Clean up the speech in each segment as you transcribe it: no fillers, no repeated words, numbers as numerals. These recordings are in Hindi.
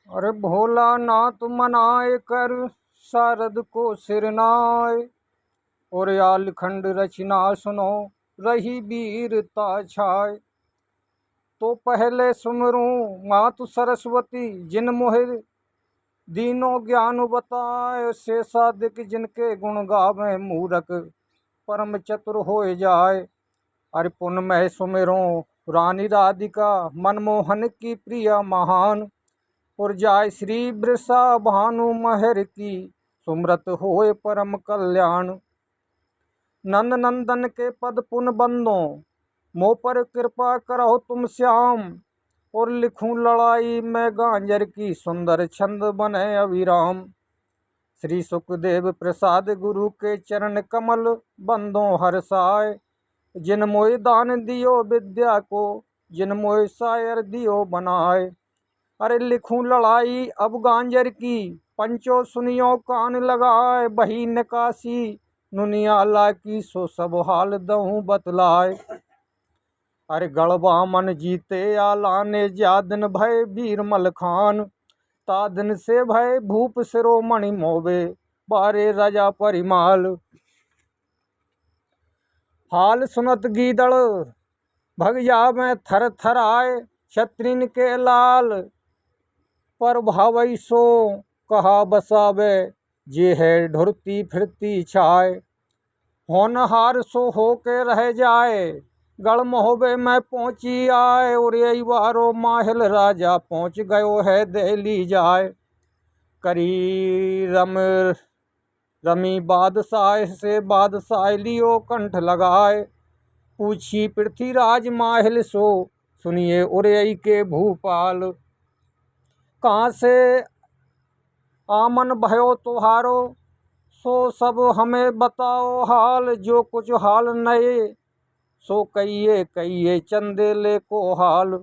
अरे भोला नाथ मनाए कर शारद को सिरनाए। और याल खंड रचना सुनो रही वीरता छाए। तो पहले सुमरूं मातु सरस्वती जिन मोहि दीनो ज्ञान बताए। से साधिक जिनके गुण गावे मूरख परम चतुर होए जाए। अरे पुन मैं सुमिरूं रानी राधिका मनमोहन की प्रिया महान। और जाय श्री वृषा भानु महर की सुमरत होए परम कल्याण। नंद नंदन के पद पुन बंदो मोह पर कृपा करो तुम श्याम। और लिखूं लड़ाई में गांजर की सुंदर छंद बने अविराम। श्री सुखदेव प्रसाद गुरु के चरण कमल बंदो हरसाय। जिन मोहि दान दियो विद्या को जिन मोहि शायर दियो बनाए। अरे लिखूं लड़ाई अब गांजर की पंचो सुनियो कान लगाए। बही निकासी नुनियाला की सो सब हाल दहूं बतलाए। अरे गढ़वा मन जीते आला ने ज्यादन भय वीर मलखान। तादन से भय भूप शिरोमणि मोबे बारे राजा परिमाल। हाल सुनत गीदड़ भग जावे थर थर आए। क्षत्रिन के लाल पर भावई सो कहा बसावे। जे है ढुरती फिरती छाए। होनहार सो हो के रह जाए गढ़ महोबे में पहुंची आए। और यही वारो माहिल राजा पहुंच गयो है दिल्ली जाए। करी रमी बादशाह से बादशाह लियो कंठ लगाए। पूछी पृथ्वीराज माहिल सो सुनिए उरई के भूपाल। कहाँ से आमन भयो तुहारो सो सब हमें बताओ हाल। जो कुछ हाल नए सो कहिए कहिए चंदेले को हाल।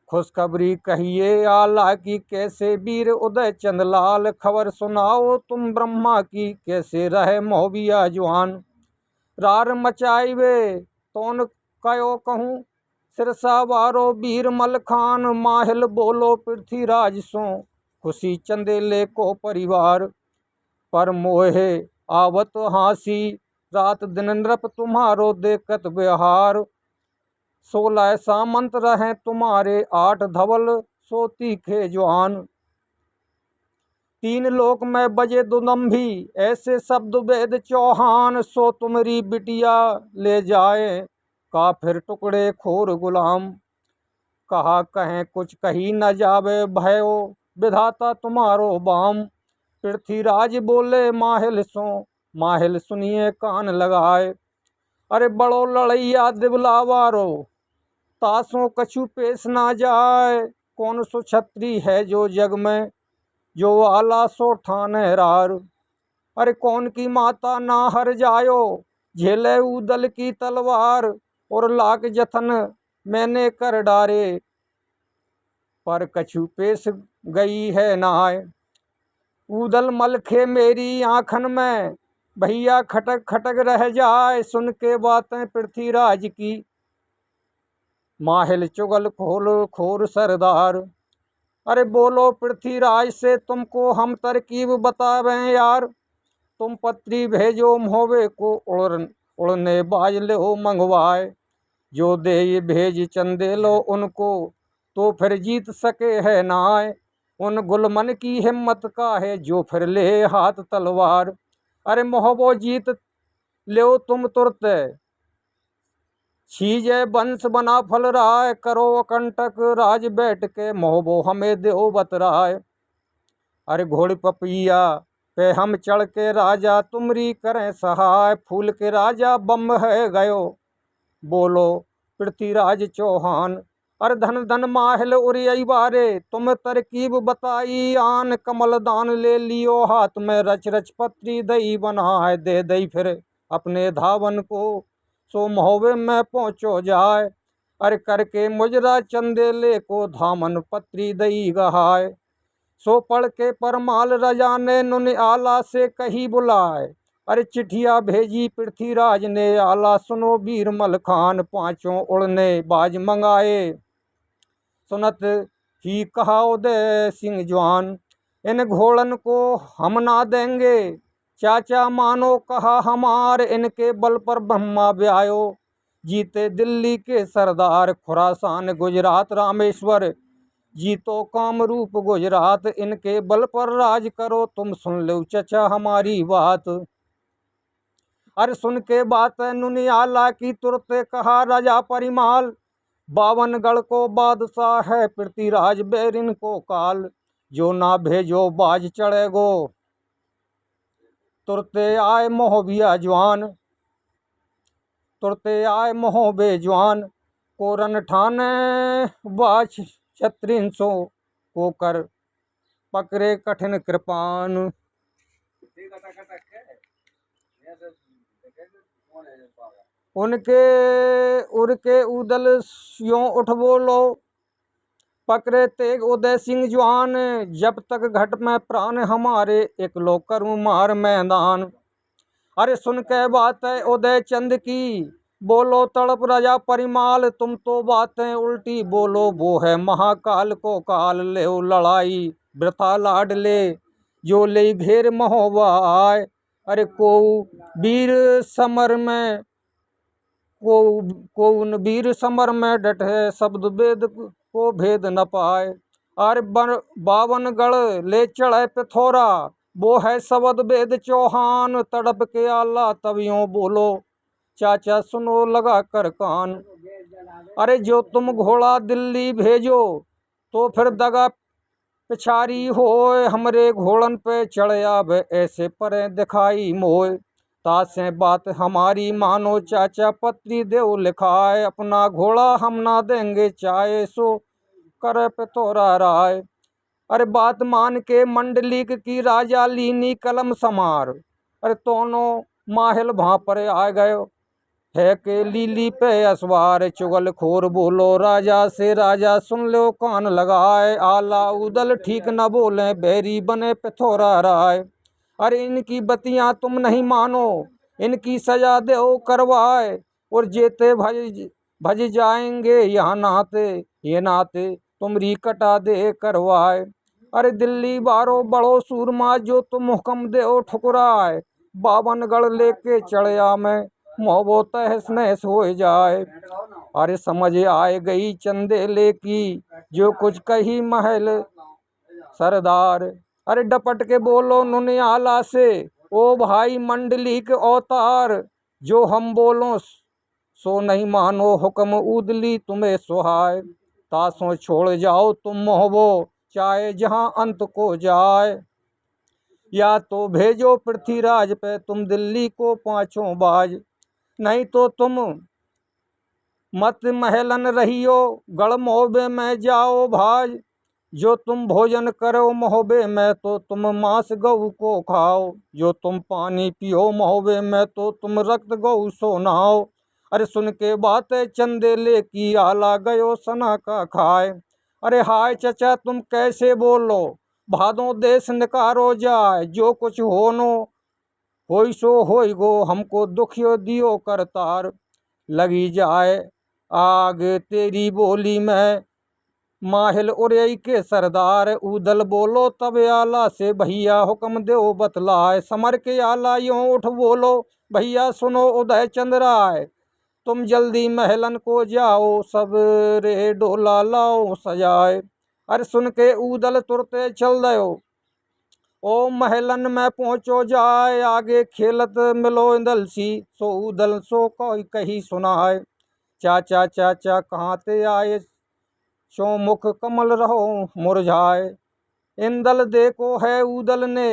खुशखबरी कहिए आला की कैसे वीर उदय चंदलाल। खबर सुनाओ तुम ब्रह्मा की कैसे रहे मोहबिया जवान। रार मचाई वे तोन कयो कहूँ सिरसा वारो वीर मलखान। माहिल बोलो पृथ्वीराज सो खुशी चंदेले को परिवार। पर मोहे आवत हासी रात दिन नृप तुम्हारो देखत व्यवहार। 16 सामंत रहे तुम्हारे 8 धवल सो तीखे जवान। 3 लोक में बजे दुदम्भी ऐसे शब्द वेद चौहान। सो तुम्हारी बिटिया ले जाए का फिर टुकड़े खोर गुलाम। कहा कहें कुछ कही न जावे भयो विधाता तुम्हारो बाम। पृथ्वीराज बोले माहिल सुनिए कान लगाए। अरे बड़ो लड़ैया दिबलावारो तासों कछु पेश ना जाए। कौन सो छत्री है जो जग में जो आला सो ठाने रार। अरे कौन की माता ना हर जायो झेले उदल की तलवार। और लाख जतन मैंने कर डारे पर कछु पेश गई है नाय। उदल मलखे मेरी आंखन में भैया खटक खटक रह जाए। सुन के बातें पृथ्वीराज की माहिल चुगल खोल खोर सरदार। अरे बोलो पृथ्वीराज से तुमको हम तरकीब बतावें यार। तुम पत्री भेजो मोहबे को उड़ने बाज लो मंगवाए। जो दे ये भेज चंदे लो उनको तो फिर जीत सके है नाय। उन गुलमन की हिम्मत का है जो फिर ले हाथ तलवार। अरे मोहबो जीत ले तुम तुरत छीजे वंश बना फल राय। करो अकंटक राज बैठ के मोहबो हमें देओ बतराय। अरे घोड़ी पपिया पे हम चढ़ के राजा तुमरी करें सहाय। फूल के राजा बम है गयो बोलो पृथ्वीराज चौहान। अरे धन धन माहिल उरियई बारे तुम तरकीब बताई आन। कमल दान ले लियो हाथ में रच रच पत्री दई बनाए। दे दई फिर अपने धावन को सो महोबे में पहुँचो जाए। अरे करके मुजरा चंदेले को धामन पत्री दई गहाय। सो पढ़ के परमाल रजा ने नुन आला से कही बुलाए। अरे चिट्ठिया भेजी पृथ्वीराज ने आला सुनो वीर मलखान। 5 उड़ने बाज मंगाए सुनत ही कहा उदय सिंह जवान, इन घोड़न को हम ना देंगे। चाचा मानो कहा हमार, इनके बल पर ब्रह्मा ब्यायो। जीते दिल्ली के सरदार, खुरासान गुजरात रामेश्वर। जीतो कामरूप गुजरात, इनके बल पर राज करो। तुम सुन लो चचा हमारी बात। अरे सुन के बात नुनियाला की, तुरते कहा राजा परिमाल। 52 को बादशाह है पृथ्वीराज, बैरिन को काल। जो ना भेजो बाज चढ़ेगो, तुरते आए मोहबिया जवान। तुरते आए मोहबे जवान, कोरन ठाने बाज छत्रीन सो को कर। पकड़े कठिन कृपान। उनके उड़ के उदल यों उठ बोलो, पकड़े तेग उदय सिंह जवान। जब तक घट में प्राण हमारे, एक लो करूं मार मैदान। अरे सुन के बात है उदय चंद की, बोलो तड़प राजा परिमाल। तुम तो बातें उल्टी बोलो, वो है महाकाल को काल। ले लड़ाई वृथा लाड ले, जो ले घेर महोबा आए। अरे को वीर समर में, को उन वीर समर में डटे, शब्द वेद को भेद न पाए। अरे 52 ले चढ़े पिथौरा, वो है शब्द वेद चौहान। तड़प के आला तब यूं बोलो, चाचा सुनो लगा कर कान। अरे जो तुम घोड़ा दिल्ली भेजो, तो फिर दगा पिछारी होए। हमरे घोड़न पे चढ़ आवे, ऐसे परे दिखाई मोए। तासे बात हमारी मानो चाचा, पत्री देव लिखाए। अपना घोड़ा हम ना देंगे, चाहे सो करे पिथौरा राय। अरे बात मान के मंडलिक की, राजा लीनी कलम समार। अरे दोनों माहिल वहां पर आ गयो, है के लीली पे असवार। चुगल खोर बोलो राजा से, राजा सुन लो कान लगाए। आला उदल ठीक न बोले, बैरी बने पिथौरा राय। अरे इनकी बतियां तुम नहीं मानो, इनकी सजा दो करवाए। और जेते भज जाएंगे यहाँ नाते, ये नाते तुमरी कटा दे करवाए। अरे दिल्ली बारो बड़ो सूरमा, जो तुम हुक्म दो ठुकराए। 52 लेके चढ़या मैं, मोहबो तहस नहस हो जाए। अरे समझ आए गई चंदेले की, जो कुछ कही महल सरदार। अरे डपट के बोलो नुनियाला से, ओ भाई मंडली के अवतार। जो हम बोलो सो नहीं मानो, हुक्म उदली तुम्हें सुहाय। तासों छोड़ जाओ तुम मोहबो, चाहे जहां अंत को जाए। या तो भेजो पृथ्वीराज पे तुम दिल्ली को 5 बाज। नहीं तो तुम मत महलन रहियो, गढ़ मोहबे में जाओ भाज। जो तुम भोजन करो मोहबे में, तो तुम मांस गऊ को खाओ। जो तुम पानी पियो मोहबे में, तो तुम रक्त गऊ सो नहाओ। अरे सुन के बातें चंदेले की, आला गयो सना का खाए। अरे हाय चचा तुम कैसे बोलो, भादों देश निकारो जाए। जो कुछ होनो होई सो होई गो, हमको दुखियो दियो करतार। लगी जाए आग तेरी बोली में, माहिल उरई के सरदार। उदल बोलो तब आला से, भैया हुक्म दो बतलाए। समर के आला यूं उठ बोलो, भैया सुनो उदय चंद्राय। तुम जल्दी महलन को जाओ, सब रे डोला लाओ सजाए। अरे सुन के उदल तुरते चल दयो, ओ महलन में पहुँचो जाए। आगे खेलत मिलो इंदल सी, सो उदल सो कोई कही सुनाए। चाचा चाचा कहाँ ते आए, सो मुख कमल रहो मुरझाए। इंदल देखो है उदल ने,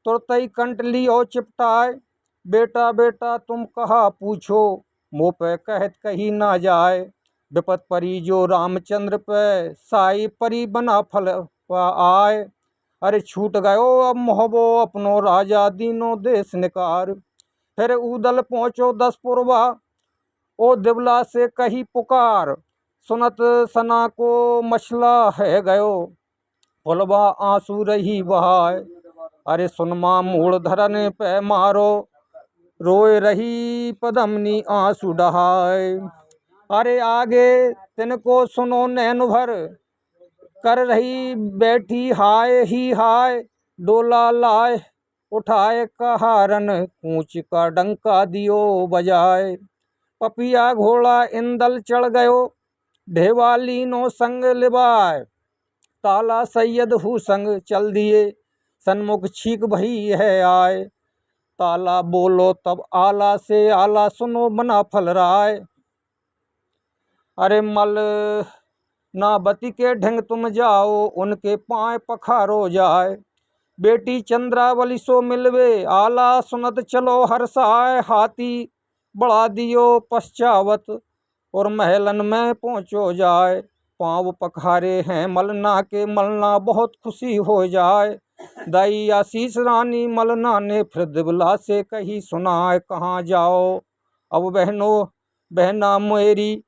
तुरतई कंठ लियो चिपटाए। बेटा बेटा तुम कहा पूछो, मुँह पे कहत कही ना जाए। विपत परी जो रामचंद्र पे, साई परी बना फल आए। अरे छूट गयो अब मोहबो, अपनो राजा दीनो देश निकार। फिर उदल पहुँचो 10 पुरवा, ओ दिवला से कही पुकार। सुनत सना को मसला है गयो, पुलवा आंसू रही बहाय। अरे सुनमा मूड़ धरने पे मारो, रोए रही पदमनी आंसू डहाय। अरे आगे तिनको सुनो नैन भर, कर रही बैठी हाय ही हाय, डोला लाए उठाए कहारन, कूच का डंका दियो बजाए। पपिया घोड़ा इंदल चढ़ गयो, ढेवाली नो संग लिबाए। ताला सैयद हु संग चल दिए, सन्मुख छीक भई है आए। ताला बोलो तब आला से आला, सुनो बना फल राय। अरे मल नाबती के ढंग तुम जाओ, उनके पाए पखारो जाए। बेटी चंद्रावली सो मिलवे, आला सुनत चलो हर्षाय। हाथी बढ़ा दियो पश्चावत, और महलन में पहुँचो जाए। पाँव पखारे हैं मलना के, मलना बहुत खुशी हो जाए। दाई आशीष रानी मलना ने फिर दिबला से कही सुनाए। कहाँ जाओ अब बहनों बहना मेरी,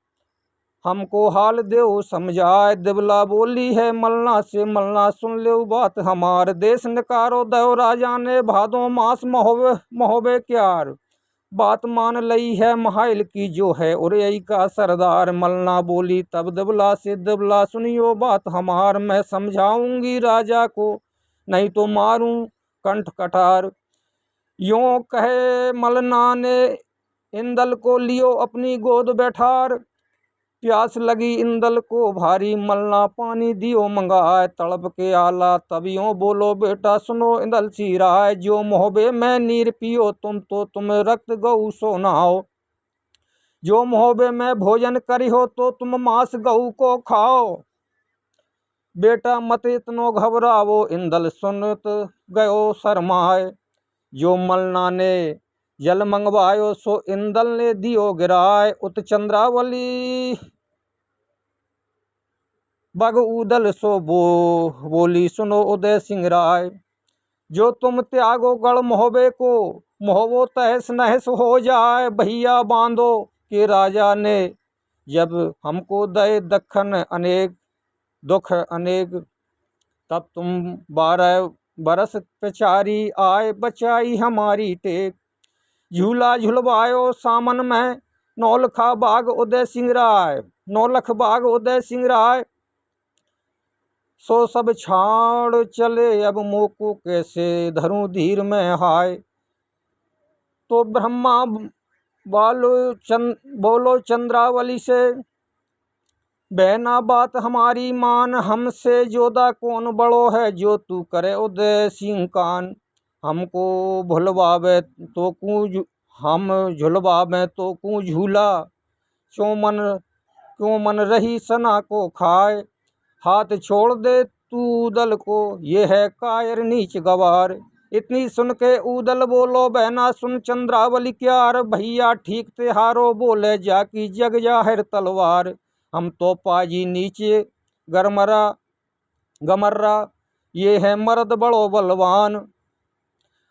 हमको हाल देव समझाए। दिबला बोली है मलना से, मलना सुन ले बात हमार। देश निकारो देव राजा ने, भादो मास महोबे क्यार। बात मान लई है महाइल की जो है उरई का सरदार। मलना बोली तब दिबला से, दिबला सुनियो बात हमार। मैं समझाऊंगी राजा को, नहीं तो मारूं कंठ कटार। यूं कहे मलना ने इंदल को लियो अपनी गोद बैठार। प्यास लगी इंदल को भारी, मलना पानी दियो मंगाए। तड़प के आला तब यूं बोलो बेटा सुनो इंदल सी राय। जो मोहबे में नीर पियो तुम, तो तुम रक्त गऊ सो नहाओ। जो मोहबे में भोजन करी हो, तो तुम मांस गऊ को खाओ। बेटा मत इतनो घबरावो, इंदल सुनत गयो शरमाए। जो मलना ने जल मंगवायो, सो इंदल ने दियो गिराए। उत चंद्रावली बग उदल सो बोली सुनो उदय सिंह राय। जो तुम त्यागो गढ़ मोहबे को, मोहबो तहस नहस हो जाए। भैया बांधो के राजा ने जब हमको दे दखन अनेक दुख अनेक। तब तुम 12 बरस पिछारी आए, बचाई हमारी टेक। झूला झुलवायो सामन में, नौलखा बाग उदय सिंह राय। नौलख बाग उदय सिंह राय सो सब छाड़ चले, अब मोको कैसे धरूं धीर में हाय। तो ब्रह्मा बोलो चंद्रावली से, बहना बात हमारी मान। हमसे जोदा कौन बड़ो है, जो तू करे उदय सिंह कान। हमको भुलवावे तो कूं, हम झुलवावे तो कूं झूला। क्यों मन रही सना को खाए। हाथ छोड़ दे तू उदल को, ये है कायर नीच गवार। इतनी सुन के उदल बोलो बहना सुन चंद्रावली क्यार। भैया ठीक तिहारो बोले जाकी जग जाहिर तलवार। हम तो पाजी नीचे गमर्रा, ये है मर्द बड़ो बलवान।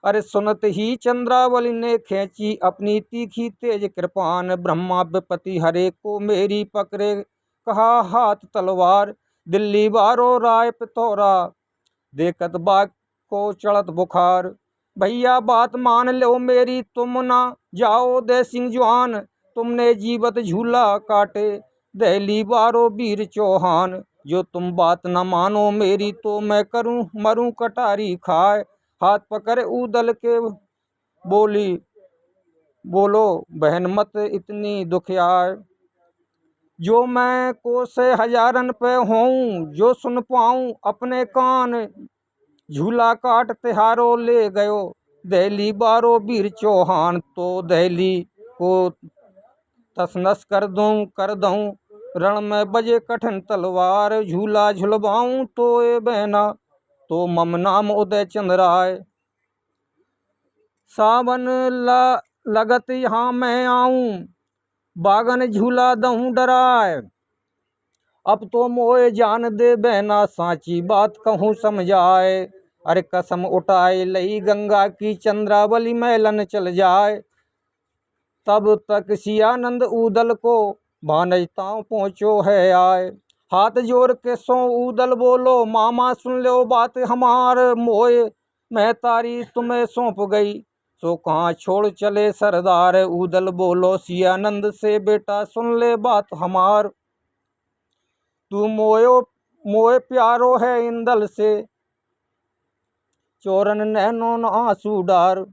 अरे सुनत ही चंद्रावली ने खींची अपनी तीखी तेज कृपान। ब्रह्मा विपति हरे को मेरी पकड़े, कहा हाथ तलवार। दिल्ली बारो राय पिथौरा, देखत बाग को चढ़त बुखार। भैया बात मान लो मेरी, तुम ना जाओ उदय सिंह जवान। तुमने जीवत झूला काटे, दहली बारो वीर चौहान। जो तुम बात न मानो मेरी, तो मैं करूं मरूं कटारी खाए। हाथ पकड़ उदल के बोलो बहन मत इतनी दुखियार। जो मैं कोसे हजारन पे हूँ, जो सुन पाऊँ अपने कान। झूला काट तिहारो ले गयो, दहली बारो वीर चौहान। तो दहली को तसनस कर दूं रण में बजे कठिन तलवार। झूला झुलवाऊं तो ए बहना, तो मम नाम उदय चंद्र राय। सावन लगत यहाँ मैं आऊं, बागन झूला दहूं डराए। अब तो मोए जान दे बहना, सांची बात कहूँ समझाए। अरे कसम उठाए लई गंगा की, चंद्रावली मैलन चल जाए। तब तक सियानंद उदल को, भानजताओं पहुँचो है आए। हाथ जोड़ के सो उदल बोलो, मामा सुन लो बात हमार। मोए मैं तारी तुम्हें सौंप गई, सो कहाँ छोड़ चले सरदार। उदल बोलो सियानंद से, बेटा सुन ले बात हमार। तू मोयो मोए प्यारो है इंदल से, चोरन नैनो न आंसू डार।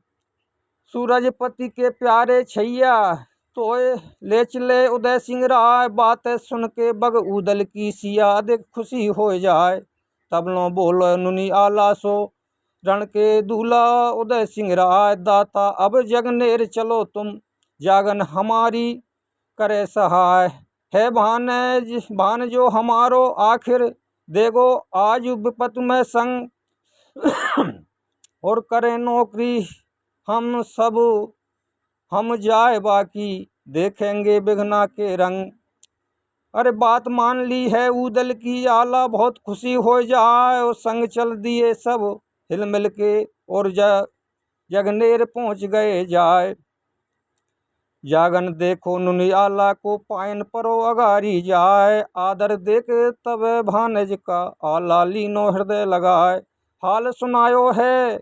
सूरजपति के प्यारे छैया, तोए ले चले उदय सिंह राय। बातें सुन के बग उदल की सिया, अधिक खुशी हो जाए। तब लो बोलो नुनी आला सो, रण के दूल्हा उदय सिंह राय। दाता अब जगनेर चलो तुम, जागन हमारी करे सहाय। है भान जो हमारो आखिर, देखो आज विपत में संग। और करे नौकरी हम सब, हम जाए बाकी देखेंगे बिघना के रंग। अरे बात मान ली है उदल की आला, बहुत खुशी हो जाए। और संग चल दिए सब हिल मिल के, और जगनेर पहुँच गए जाए। जागन देखो नुनी आला को, पायन परो अगारी जाए। आदर देख तब भानज का, आला लीनो हृदय लगाए। हाल सुनायो है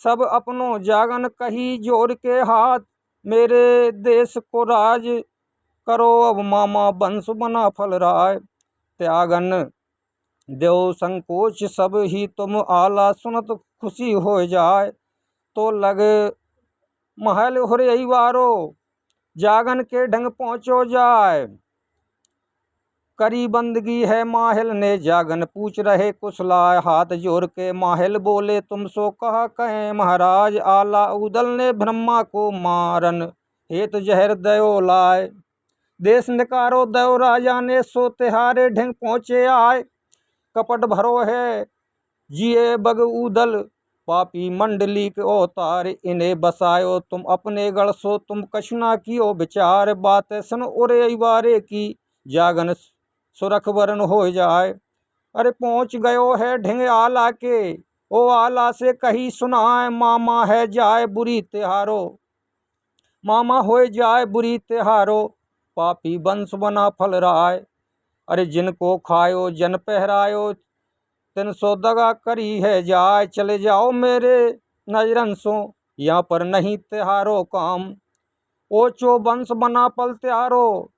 सब अपनो, जागन कही जोर के हाथ। मेरे देश को राज करो अब मामा, वंश बना फल राय। त्यागन देव संकोच सब ही तुम, आला सुनत खुशी हो जाए। तो लग महल हुरई वारो, जागन के ढंग पहुँचो जाए। करी बंदगी है माहिल ने, जागन पूछ रहे कुशलाय। हाथ जोड़ के माहिल बोले तुम सो कहा कहें महाराज। आला उदल ने ब्रह्मा को मारन, हेत जहर दयो लाए। देश निकारो दयो राजा ने, सो तिहारे ढंग पहुँचे आए। कपट भरो है जिए बग उदल, पापी मंडली के अवतार। इन्हें बसायो तुम अपने गढ़, सो तुम कछुना कियो विचार। बातें सुन उरे बारे की, जागन सुरख वरण हो जाए। अरे पहुँच गयो है ढिंग आला के, ओ आला से कही सुनाए। मामा है जाए बुरी तिहारो, मामा हो जाए बुरी तिहारो। पापी वंश बना फल राय। अरे जिनको खायो जन पहरायो, 300 दगा करी है जाए। चले जाओ मेरे नजरन सो, यहाँ पर नहीं तिहारो काम। ओचो वंश बना पल त्यारो,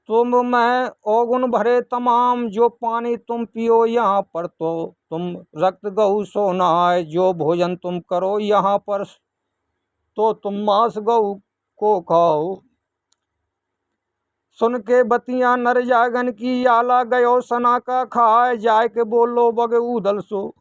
तुम मैं औगुन भरे तमाम। जो पानी तुम पियो यहाँ पर, तो तुम रक्त गऊ सो नहाय। जो भोजन तुम करो यहाँ पर, तो तुम मांस गऊ को खाओ। सुन के बतियां नर जागन की, आला गयो सना का खाए। जाय के बोलो बग उदल सो,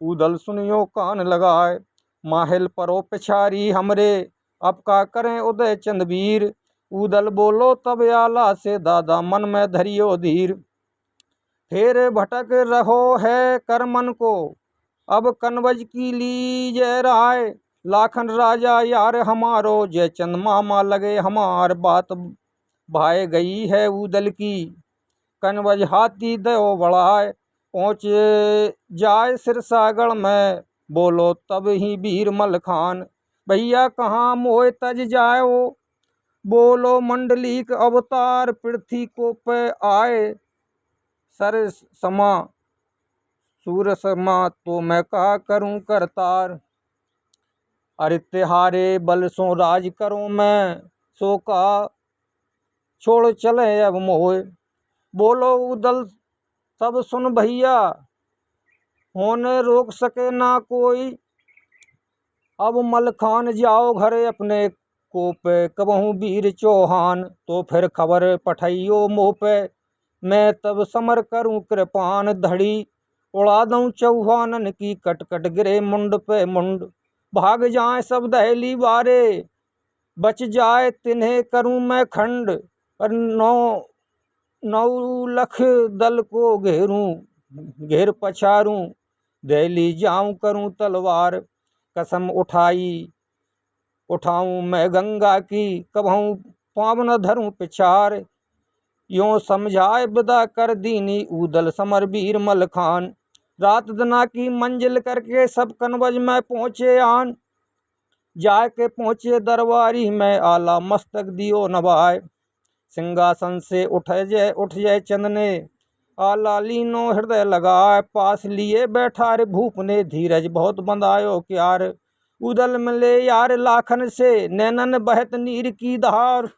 उदल सुनियो कान लगाए। माहिल परो पिछारी हमरे, अब का करें उदय चंदवीर। उदल बोलो तब आला से, दादा मन में धरियो धीर। फिर भटक रहो है कर मन को, अब कनवज की लीजय राय। लाखन राजा यार हमारो, जय चंद मामा लगे हमार। बात भाई गई है उदल की, कनवज हाथी दयो बढ़ाए। पहुँच जाए सिरसागढ़ में, बोलो तब ही वीर मलखान। भैया कहाँ मोह तज जाओ, बोलो मंडलीक अवतार। पृथ्वी को पे आए सर समा, सूर समा, तो मैं कहा करूं करतार। अरे तिहारे बल सो राज करूं मैं, सो का छोड़ चले अब मोह। बोलो उदल सब सुन भैया, होने रोक सके ना कोई। अब मलखान जाओ घरे अपने को पे, कबहूँ वीर चौहान। तो फिर खबर पठाइयो मोह पे, मैं तब समर करूं कृपान। धड़ी उड़ा दूं चौहानन की, कट कट गिरे मुंड पे मुंड। भाग जाए सब दहली बारे, बच जाए तिन्हें करूं मैं खंड। और 9 लख दल को घेर पछारूं, दहली जाऊं करूं तलवार। कसम उठाऊं मैं गंगा की, कबहूं पाँव न धरूं पिछार। यों समझाए विदा कर दीनी, उदल समर वीर मलखान। रात दिना की मंजिल करके सब कनवज में पहुँचे आन। जाके पहुँचे दरबारी में, आला मस्तक दियो नभाए। सिंहासन से उठ जाए चंद ने, आला लीनो हृदय लगाए। पास लिए बैठा रे भूप ने, धीरज बहुत बंधायो क्यार। उदल मिले यार लाखन से, नैनन बहत नीर की धार।